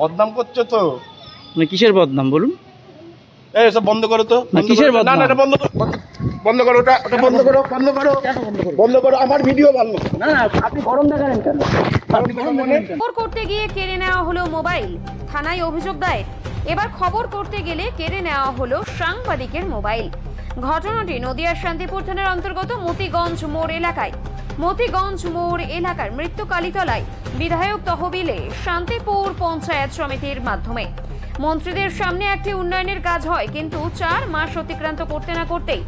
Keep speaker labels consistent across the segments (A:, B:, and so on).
A: বদনাম করছো তো।
B: মানে কিসের বদনাম বলুন?
A: এই সব বন্ধ করো তো।
B: কিসের বদনাম?
A: না এটা বন্ধ করো, বন্ধ করো, ওটা বন্ধ করো, বন্ধ করো, বন্ধ করো। আমার ভিডিও ভালো না। না আপনি গরম দেখালেন কেন?
C: খবর করতে গিয়ে কেড়ে নেওয়া হলো মোবাইল, থানায় অভিযোগ দায়ের। এবার খবর করতে গেলে কেড়ে নেওয়া হলো সাংবাদিকের মোবাইল। ঘটনাটি নদিয়ার শান্তিপুর থানার অন্তর্গত মতিগঞ্জ মোড় এলাকায়। মতিগঞ্জ মোড় এলাকার মৃত্যুকালীতলায় বিধায়ক তহবিলে শান্তিপুর পঞ্চায়েত সমিতির মাধ্যমে মন্ত্রীদের সামনে একটি উন্নয়নের কাজ হয়, কিন্তু 4 মাস অতিক্রান্ত করতে না করতেই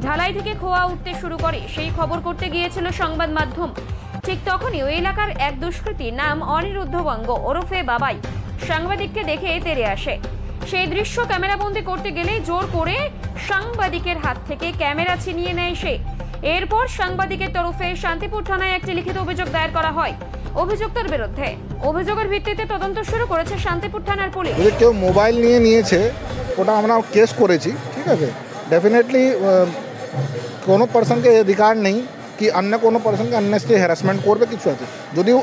C: ঢালাই থেকে খোয়া উঠতে শুরু করে। সেই খবর করতে গিয়েছিল সংবাদ মাধ্যম। ঠিক তখনই ওই এলাকার এক দুষ্কৃতী নাম অনিরুদ্ধ বঙ্গ ওরফে বাবাই সাংবাদিককে দেখে তেড়ে আসে। সেই দৃশ্য ক্যামেরাবন্দি করতে গেলেই জোর করে সাংবাদিকের হাত থেকে ক্যামেরা ছিনিয়ে নেয় সে। এরপর সাংবাদিকের তরফে শান্তিপুর থানায় একটি লিখিত অভিযোগ দায়ের করা হয় অভিযুক্তের বিরুদ্ধে। অভিযোগের ভিত্তিতে তদন্ত শুরু করেছে শান্তিপুর থানার পুলিশ।
D: যদি কেউ মোবাইল নিয়েছে ওটা আমরা কেস করেছি, ঠিক আছে। ডেফিনেটলি কোনো পার্সনকে অধিকার নেই কি অন্য কোনো পার্সনকে আননেসেসারি হ্যারাসমেন্ট করবে কিছু আছে। যদিও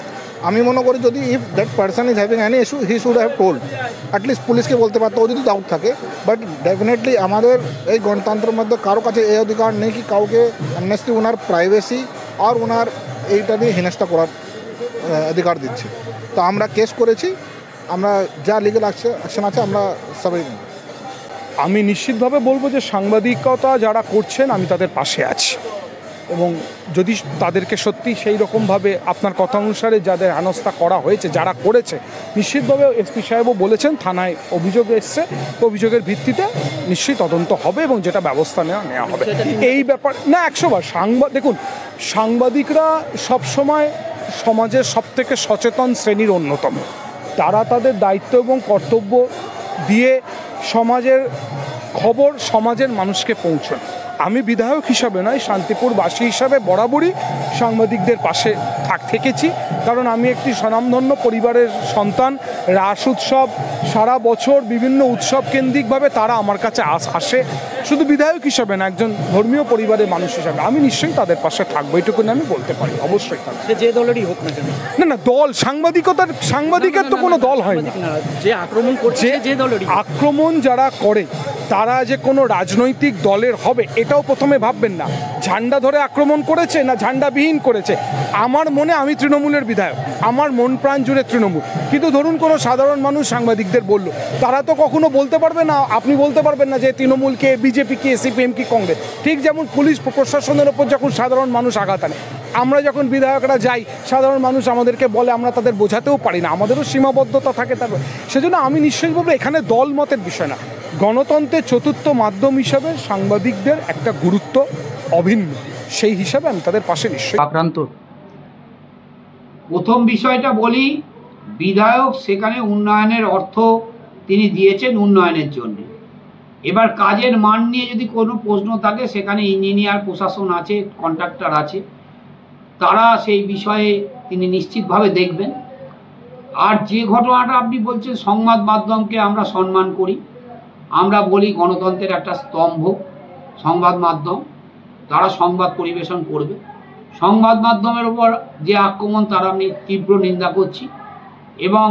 D: আমি মনে করি যদি if that person is having any issue he should have told, at least পুলিশকে বলতে পারতো যদি ডাউট থাকে। বাট ডেফিনেটলি আমাদের এই গণতন্ত্রের মধ্যে কারো কাছে এই অধিকার নেই কি কাউকে আননেসেসারি ওনার প্রাইভেসি আর ওনার এইটা দিয়ে হেনস্থা করার অধিকার দিচ্ছে। তো আমরা কেস করেছি, আমরা যা লিগ্যাল অ্যাকশন আছে আমরা সবাই নেব।
E: আমি নিশ্চিতভাবে বলবো যে সাংবাদিকতা যারা করছেন আমি তাদের পাশে আছি, এবং যদি তাদেরকে সত্যি সেই রকমভাবে আপনার কথা অনুসারে যাদের হেনস্থা করা হয়েছে যারা করেছে, নিশ্চিতভাবে এসপি সাহেবও বলেছেন থানায় অভিযোগ এসছে, অভিযোগের ভিত্তিতে নিশ্চয়ই তদন্ত হবে এবং যেটা ব্যবস্থা নেওয়া হবে এই ব্যাপার না। 100 বার দেখুন, সাংবাদিকরা সবসময় সমাজের সবথেকে সচেতন শ্রেণীর অন্যতম। তারা তাদের দায়িত্ব এবং কর্তব্য দিয়ে সমাজের খবর সমাজের মানুষকে পৌঁছান। আমি বিধায়ক হিসাবে নয়, শান্তিপুরবাসী হিসাবে বরাবরই সাংবাদিকদের পাশে থেকেছি, কারণ আমি একটি স্বনামধন্য পরিবারের সন্তান। রাস উৎসব সারা বছর বিভিন্ন উৎসব কেন্দ্রিকভাবে তারা আমার কাছে আসে। শুধু বিধায়ক হিসাবে না, একজন ধর্মীয় পরিবারের মানুষ হিসাবে আমি নিশ্চয়ই তাদের পাশে থাকবো, এটুকুনি আমি বলতে পারি। অবশ্যই থাকবে,
B: যে দলেরই হোক না কেন।
E: না দল সাংবাদিকের তো কোনো দল হয় না।
B: যে আক্রমণ করছে, যে দলেরই
E: আক্রমণ যারা করে তারা যে কোনো রাজনৈতিক দলের হবে এটাও প্রথমে ভাববেন না। ঝান্ডা ধরে আক্রমণ করেছে না ঝান্ডাবিহীন করেছে, আমার মনে আমি তৃণমূলের বিধায়ক, আমার মন প্রাণ জুড়ে তৃণমূল। কিন্তু ধরুন কোনো সাধারণ মানুষ সাংবাদিকদের বললো, তারা তো কখনো বলতে পারবে না, আপনি বলতে পারবেন না যে তৃণমূলকে, বিজেপিকে, সিপিএম কি কংগ্রেস। ঠিক যেমন পুলিশ প্রশাসনের ওপর যখন সাধারণ মানুষ আঘাত আনে, আমরা যখন বিধায়করা যাই সাধারণ মানুষ আমাদেরকে বলে, আমরা তাদের বোঝাতেও পারি না, আমাদেরও সীমাবদ্ধতা থাকে। তারপর সেজন্য আমি নিশ্চয়ই বলবো এখানে দল মতের বিষয় না, গণতন্ত্রের চতুর্থ মাধ্যম হিসাবে সাংবাদিকদের একটা গুরুত্ব অভিন্ন, সেই হিসাবে আমি তাদের পাশে নিশ্চয়ই
B: আক্রান্ত।
F: প্রথম বিষয়টা বলি, বিধায়ক সেখানে উন্নয়নের অর্থ তিনি দিয়েছেন উন্নয়নের জন্য। এবার কাজের মান নিয়ে যদি কোনো প্রশ্ন থাকে, সেখানে ইঞ্জিনিয়ার প্রশাসন আছে, কন্ট্রাক্টর আছে, তারা সেই বিষয়ে তিনি নিশ্চিতভাবে দেখবেন। আর যে ঘটনাটা আপনি বলছেন, সংবাদ মাধ্যমকে আমরা সম্মান করি, আমরা বলি গণতন্ত্রের একটা স্তম্ভ সংবাদ মাধ্যম, তারা সংবাদ পরিবেশন করবে। সংবাদ মাধ্যমের উপর যে আক্রমণ তারা আমি তীব্র নিন্দা করছি, এবং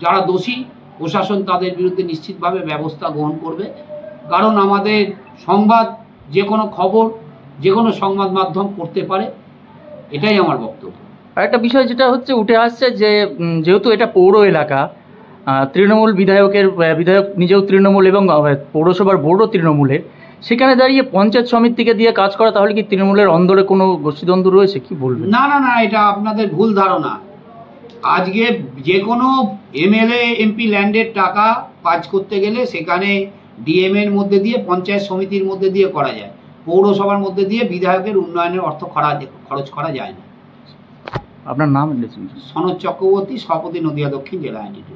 F: যারা দোষী প্রশাসন তাদের বিরুদ্ধে নিশ্চিতভাবে ব্যবস্থা গ্রহণ করবে। কারণ আমাদের সংবাদ, যে কোনো খবর যে কোনো সংবাদ মাধ্যম করতে পারে, এটাই আমার বক্তব্য।
B: আরেকটা বিষয় যেটা হচ্ছে উঠে আসছে যে যেহেতু এটা পৌর এলাকা, তৃণমূল বিধায়ক নিজেও তৃণমূল এবং পৌরসভার বোর্ডও তৃণমূলের, সেখানে দাঁড়িয়ে পঞ্চায়েত সমিতিকে দিয়ে কাজ করা, তাহলে কি তৃণমূলের অন্দরে কোনো গোষ্ঠীদ্বন্দ্ব রয়েছে কি বলবেন?
F: না, এটা আপনাদের ভুল ধারণা। আজকে যে কোনো এমএলএ এমপি ল্যান্ডের টাকা কাজ করতে গেলে সেখানে ডিএম এর মধ্যে দিয়ে, পঞ্চায়েত সমিতির মধ্যে দিয়ে করা যায়, পৌরসভার মধ্যে দিয়ে বিধায়কের উন্নয়নের অর্থ খরচ করা যায় না।
B: আপনার নাম?
F: সনদ চক্রবর্তী, সভাপতি, নদিয়া দক্ষিণ জেলা আইনজীবী।